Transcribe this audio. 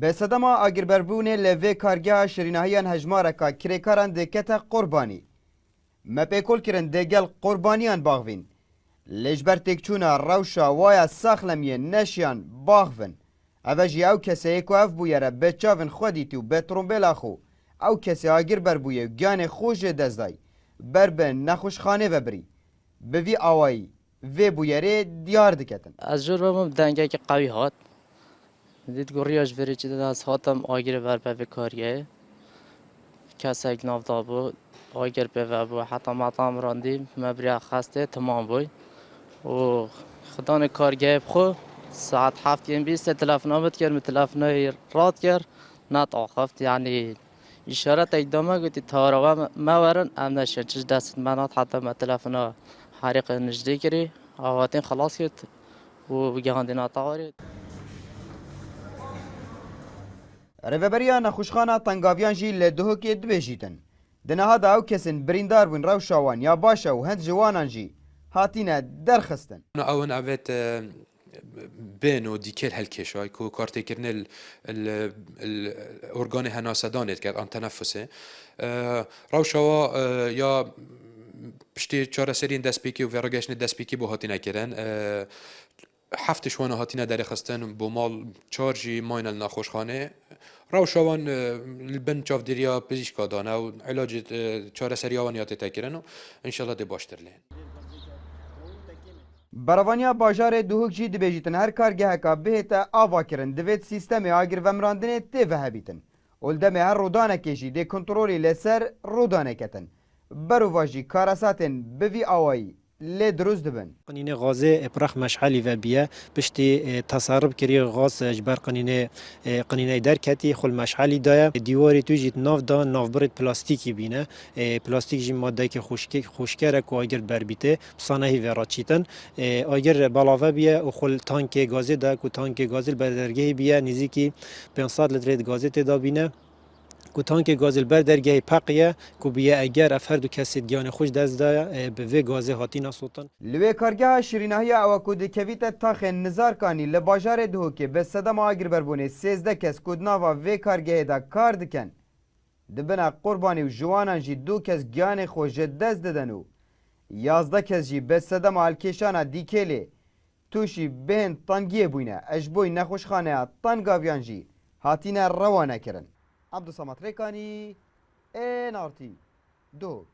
به صدما آگربربون لوی کارگاه شریناهیان هجمارکا کرێکاران دێکەتە قوربانی مەپێکۆل کرن دێگەل قوربانیان باغڤین لێژبەر تێکچوونە ڕەوشە وایە ساخلەمیە نەشیان باغڤن ئەvە ژی ئەو کەسەیە کو ئەف بوویەرە بێچاون خودیتی و بێ ترومبێلا خۆ ئەو کەسێ ئاگربەربوویە و گیانێ خۆشێ دەزدای بەر بە نەخۆشخانێ بەبری بڤی ئاوایی vê bûyerê diyar diketin. Ez jî romim dengekî qewî hat. Dît guriya ji verî çi ez hatim agirê ver pevê kariyê. Kesek navda bû, agir pêve bû heta metam randî me biriya xestê timam bûy. û xidanê kargehê xwe saet heftiyên bîstê telefona min dikir min telefonayê rat kir net axeft yanî îşaretek da me gotî tarawe me werin em neşin çi ji destên me hat heta me telefona herîqê nijdê kirî avatên xelas kir û gihandîna tawarê. Rêveberiya nexweşxana Tengaviyan jî li Duhokê dibêjîtin. Di niha da ew kesên birîndar bûn rewşa wan ya baş e û hend ji wanan jî hatîne derxistin. Ew evet bên û dîkêl helkêşay ku kartêkirina organê henasedanê dikir an teneffüsê. Rewşa wa ya piştî çareseriyên destpêkî û verogeştê destpêkî bû hatîne kirin. Heft wan hatîne derxistin bû mal çar jî mayne li nexweşxanê. Rewşa wan li bin çavdêriya pizîşka dane û ilacê çareseriya wan ya tê tekirin û înşallah dê baştir lê. Beravaniya bajarê Duhok jî dibêjîtin her kargeheka bihête ava kirin divêt sîstemê agirvemrandinê tê vehebîtin. Û li demê her rodanekê jî dê kontrolê lêser rodanê ketin. Berova jî karasatên bi vî awayî lê durust dibin. قنینه غازه اپرخ مشعلی و بیه پشتی تصرف کری غاز جبر قنینه درکتی خل مشعلی دایه دیواری تو جیت ناف دا ناف برد پلاستیکی بینه پلاستیک جی ماده که خوشکره که آگر بربیته بسانهی و راچیتن آگر بلاوه بیه و خل تانک گازه دا که تانک گازه بردرگه بیه نزیکی 500 لیتر گازه تدا بینه کو تانک گازل بر درگه پقیه کو بیه اگر افرد و کسی گیان خوش دست داره به وی گازه هاتی نسوتن لوی کارگاه شریناهی او کو دکویت تاخ نزارکانی ل باجار Duhokê به صدم agirberbûnê 13 kes ku nava vê kargehê da kar dikin dibina qurbanî û jiwanan jî 2 kes giyanê xwe ji dest didin û 11 kes jî be sedema alkêşana dîkêlê tûşî bên tangiyê bûyne eşboy nexweşxaneya Tengaviyan jî hatîne rewa nekirin. Abdusamat Rêkanî, NRT, Duhok.